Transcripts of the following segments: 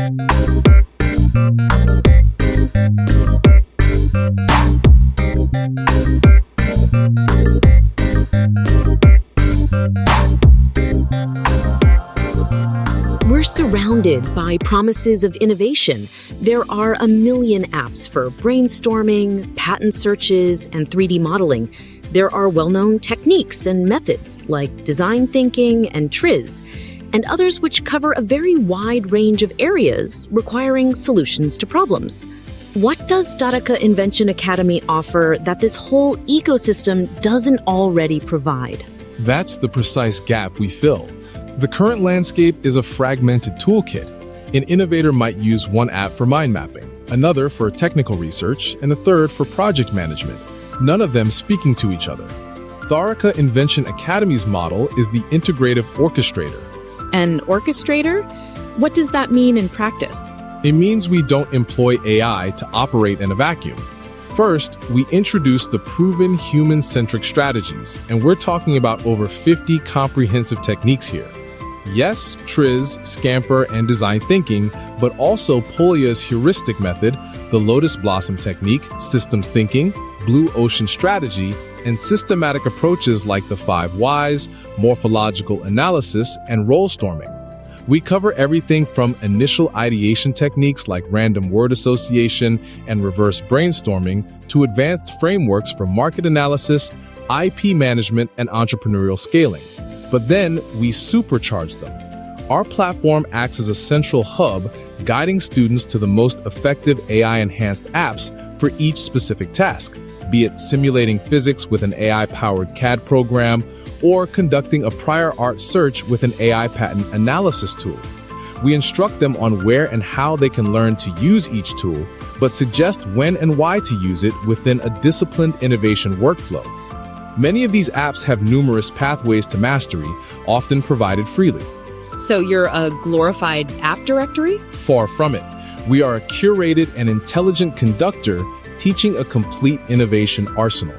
We're surrounded by promises of innovation. There are a million apps for brainstorming, patent searches, and 3D modeling. There are well-known techniques and methods like design thinking and TRIZ, and others which cover a very wide range of areas requiring solutions to problems. What does Tharaka Invention Academy offer that this whole ecosystem doesn't already provide? That's the precise gap we fill. The current landscape is a fragmented toolkit. An innovator might use one app for mind mapping, another for technical research, and a third for project management, none of them speaking to each other. Tharaka Invention Academy's model is the integrative orchestrator. An orchestrator? What does that mean in practice? It means we don't employ AI to operate in a vacuum. First, we introduce the proven human-centric strategies, and we're talking about over 50 comprehensive techniques here. Yes, TRIZ, Scamper, and design thinking, but also Polya's heuristic method, the Lotus Blossom technique, systems thinking, blue ocean strategy, and systematic approaches like the 5 whys, morphological analysis, and role storming. We cover everything from initial ideation techniques like random word association and reverse brainstorming to advanced frameworks for market analysis, IP management, and entrepreneurial scaling. But then we supercharge them. Our platform acts as a central hub, guiding students to the most effective AI-enhanced apps for each specific task, be it simulating physics with an AI-powered CAD program or conducting a prior art search with an AI patent analysis tool. We instruct them on where and how they can learn to use each tool, but suggest when and why to use it within a disciplined innovation workflow. Many of these apps have numerous pathways to mastery, often provided freely. So you're a glorified app directory? Far from it. We are a curated and intelligent conductor teaching a complete innovation arsenal.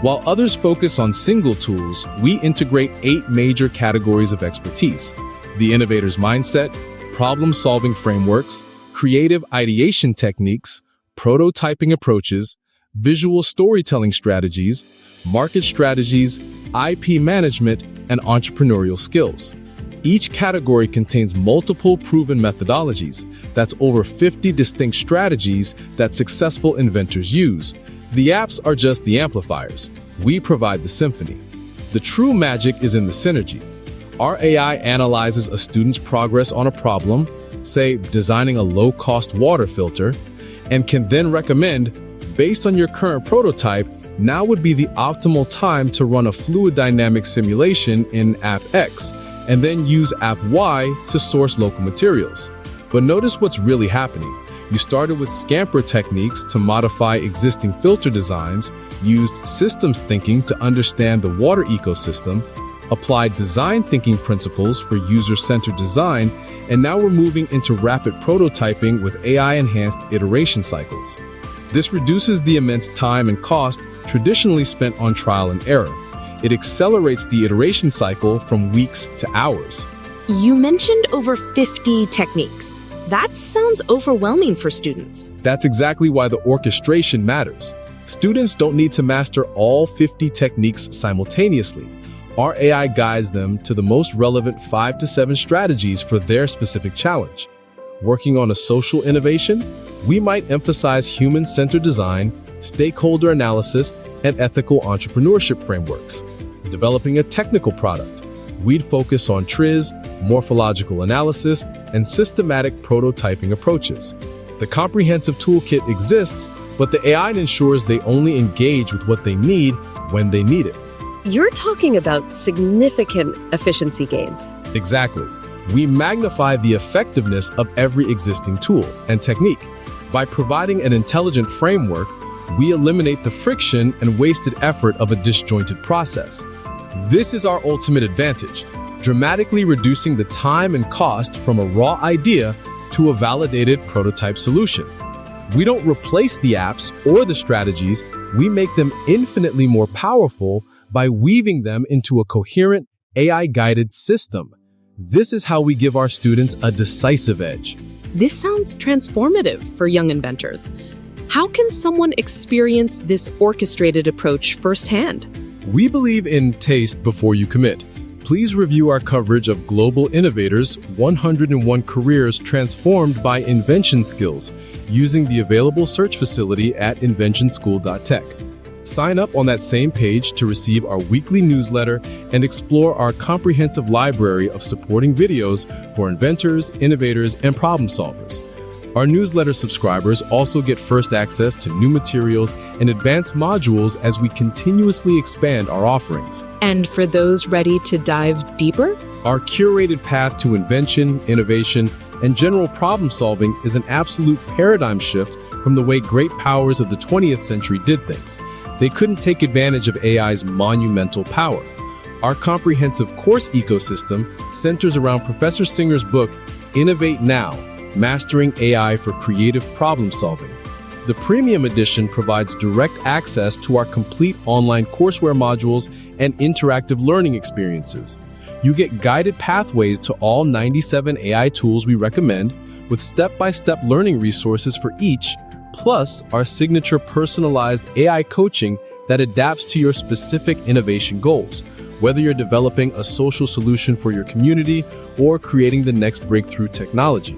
While others focus on single tools, we integrate 8 major categories of expertise: the innovator's mindset, problem-solving frameworks, creative ideation techniques, prototyping approaches, visual storytelling strategies, market strategies, IP management, and entrepreneurial skills. Each category contains multiple proven methodologies. That's over 50 distinct strategies that successful inventors use. The apps are just the amplifiers. We provide the symphony. The true magic is in the synergy. Our AI analyzes a student's progress on a problem, say designing a low-cost water filter, and can then recommend, based on your current prototype, now would be the optimal time to run a fluid dynamics simulation in App X, and then use App Y to source local materials. But notice what's really happening. You started with Scamper techniques to modify existing filter designs, used systems thinking to understand the water ecosystem, applied design thinking principles for user-centered design, and now we're moving into rapid prototyping with AI-enhanced iteration cycles. This reduces the immense time and cost traditionally spent on trial and error. It accelerates the iteration cycle from weeks to hours. You mentioned over 50 techniques. That sounds overwhelming for students. That's exactly why the orchestration matters. Students don't need to master all 50 techniques simultaneously. Our AI guides them to the most relevant 5 to 7 strategies for their specific challenge. Working on a social innovation, we might emphasize human-centered design, stakeholder analysis, and ethical entrepreneurship frameworks. Developing a technical product, we'd focus on TRIZ, morphological analysis, and systematic prototyping approaches. The comprehensive toolkit exists, but the AI ensures they only engage with what they need when they need it. You're talking about significant efficiency gains. Exactly. We magnify the effectiveness of every existing tool and technique. By providing an intelligent framework, we eliminate the friction and wasted effort of a disjointed process. This is our ultimate advantage, dramatically reducing the time and cost from a raw idea to a validated prototype solution. We don't replace the apps or the strategies, we make them infinitely more powerful by weaving them into a coherent, AI-guided system. This is how we give our students a decisive edge. This sounds transformative for young inventors. How can someone experience this orchestrated approach firsthand? We believe in taste before you commit. Please review our coverage of Global Innovators, 101 Careers Transformed by Invention Skills, using the available search facility at inventionschool.tech. Sign up on that same page to receive our weekly newsletter and explore our comprehensive library of supporting videos for inventors, innovators, and problem solvers. Our newsletter subscribers also get first access to new materials and advanced modules as we continuously expand our offerings. And for those ready to dive deeper? Our curated path to invention, innovation, and general problem solving is an absolute paradigm shift from the way great powers of the 20th century did things. They couldn't take advantage of AI's monumental power. Our comprehensive course ecosystem centers around Professor Singer's book, Innovate Now: Mastering AI for Creative Problem Solving. The premium edition provides direct access to our complete online courseware modules and interactive learning experiences. You get guided pathways to all 97 AI tools we recommend, with step-by-step learning resources for each, plus our signature personalized AI coaching that adapts to your specific innovation goals, whether you're developing a social solution for your community or creating the next breakthrough technology.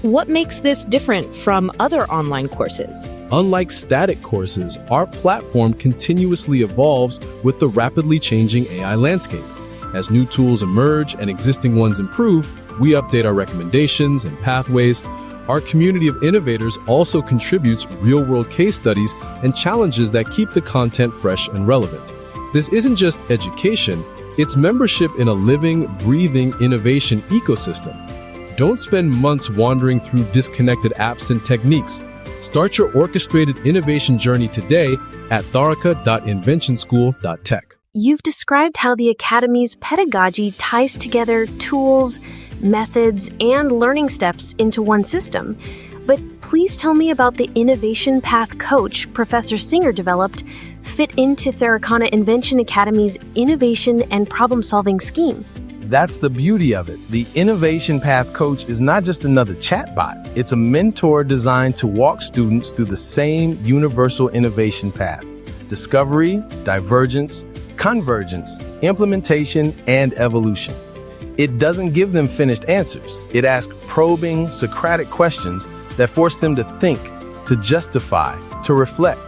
What makes this different from other online courses? Unlike static courses, our platform continuously evolves with the rapidly changing AI landscape. As new tools emerge and existing ones improve, we update our recommendations and pathways. Our community of innovators also contributes real-world case studies and challenges that keep the content fresh and relevant. This isn't just education, it's membership in a living, breathing innovation ecosystem. Don't spend months wandering through disconnected apps and techniques. Start your orchestrated innovation journey today at tharaka.inventionschool.tech. You've described how the Academy's pedagogy ties together tools, methods, and learning steps into one system. But please tell me about the Innovation Path Coach Professor Singer developed fit into Tharaka Invention Academy's innovation and problem-solving scheme. That's the beauty of it. The Innovation Path Coach is not just another chatbot. It's a mentor designed to walk students through the same universal innovation path: discovery, divergence, convergence, implementation, and evolution. It doesn't give them finished answers. It asks probing, Socratic questions that force them to think, to justify, to reflect.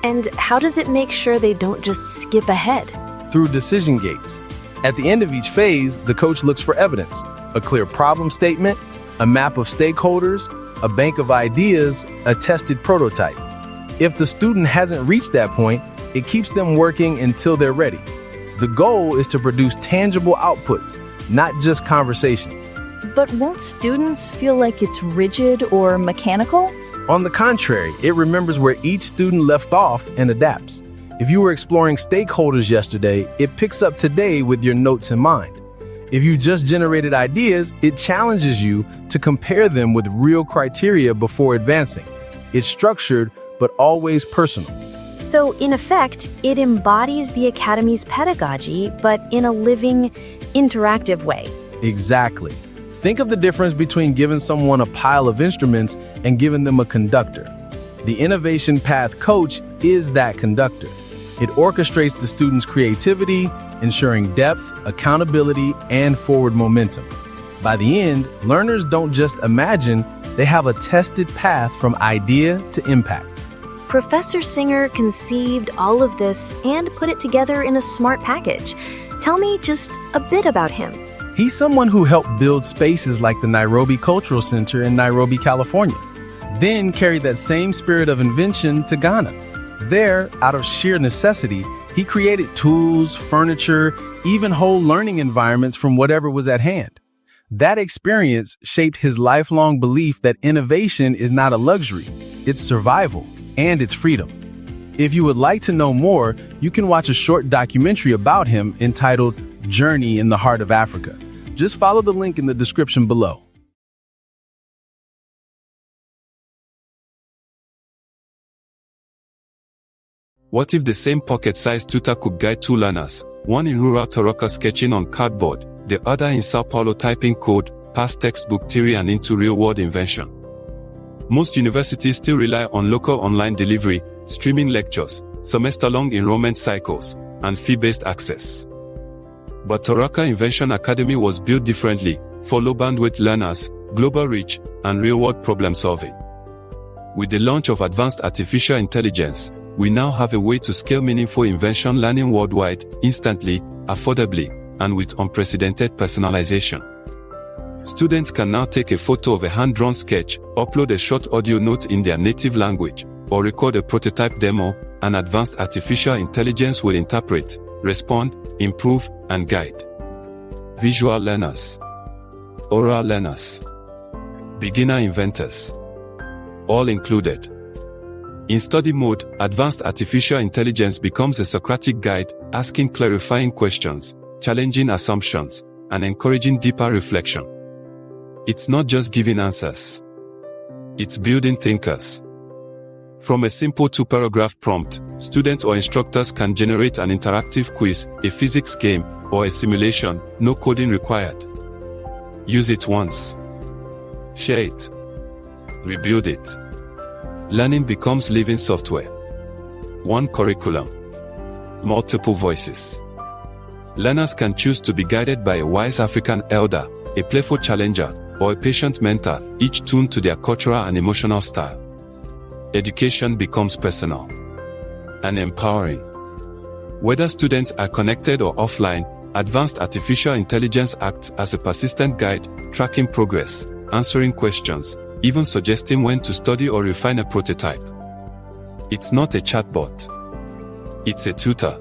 And how does it make sure they don't just skip ahead? Through decision gates. At the end of each phase, the coach looks for evidence: a clear problem statement, a map of stakeholders, a bank of ideas, a tested prototype. If the student hasn't reached that point, it keeps them working until they're ready. The goal is to produce tangible outputs, not just conversations. But won't students feel like it's rigid or mechanical? On the contrary, it remembers where each student left off and adapts. If you were exploring stakeholders yesterday, it picks up today with your notes in mind. If you just generated ideas, it challenges you to compare them with real criteria before advancing. It's structured, but always personal. So, in effect, it embodies the Academy's pedagogy, but in a living, interactive way. Exactly. Think of the difference between giving someone a pile of instruments and giving them a conductor. The Innovation Path Coach is that conductor. It orchestrates the student's creativity, ensuring depth, accountability, and forward momentum. By the end, learners don't just imagine, they have a tested path from idea to impact. Professor Singer conceived all of this and put it together in a smart package. Tell me just a bit about him. He's someone who helped build spaces like the Nairobi Cultural Center in Nairobi, California, then carried that same spirit of invention to Ghana. There, out of sheer necessity, he created tools, furniture, even whole learning environments from whatever was at hand. That experience shaped his lifelong belief that innovation is not a luxury, it's survival, and it's freedom. If you would like to know more, you can watch a short documentary about him entitled Journey in the Heart of Africa. Just follow the link in the description below. What if the same pocket-sized tutor could guide two learners, one in rural Tharaka sketching on cardboard, the other in Sao Paulo typing code, past textbook theory and into real-world invention? Most universities still rely on local online delivery, streaming lectures, semester-long enrollment cycles, and fee-based access. But Tharaka Invention Academy was built differently, for low-bandwidth learners, global reach, and real-world problem-solving. With the launch of advanced artificial intelligence, we now have a way to scale meaningful invention learning worldwide, instantly, affordably, and with unprecedented personalization. Students can now take a photo of a hand-drawn sketch, upload a short audio note in their native language, or record a prototype demo, and advanced artificial intelligence will interpret, respond, improve, and guide. Visual learners, oral learners, beginner inventors, all included. In study mode, advanced artificial intelligence becomes a Socratic guide, asking clarifying questions, challenging assumptions, and encouraging deeper reflection. It's not just giving answers. It's building thinkers. From a simple 2-paragraph prompt, students or instructors can generate an interactive quiz, a physics game, or a simulation, no coding required. Use it once. Share it. Rebuild it. Learning becomes living software. One curriculum. Multiple voices. Learners can choose to be guided by a wise African elder, a playful challenger, or a patient mentor, each tuned to their cultural and emotional style. Education becomes personal and empowering. Whether students are connected or offline, advanced artificial intelligence acts as a persistent guide, tracking progress, answering questions, even suggesting when to study or refine a prototype. It's not a chatbot. It's a tutor.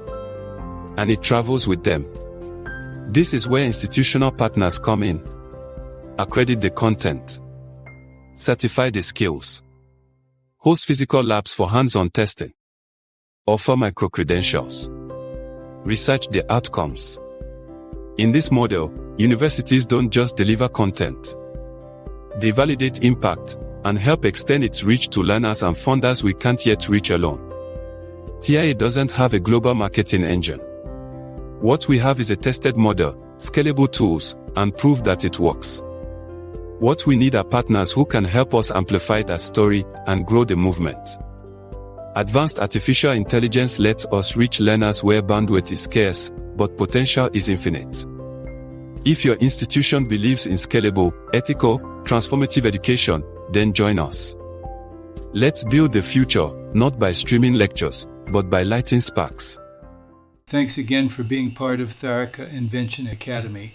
And it travels with them. This is where institutional partners come in. Accredit the content. Certify the skills. Host physical labs for hands-on testing. Offer micro-credentials. Research the outcomes. In this model, universities don't just deliver content. They validate impact and help extend its reach to learners and funders we can't yet reach alone. TIA doesn't have a global marketing engine. What we have is a tested model, scalable tools, and proof that it works. What we need are partners who can help us amplify that story and grow the movement. Advanced artificial intelligence lets us reach learners where bandwidth is scarce, but potential is infinite. If your institution believes in scalable, ethical, transformative education, then join us. Let's build the future, not by streaming lectures, but by lighting sparks. Thanks again for being part of Tharaka Invention Academy.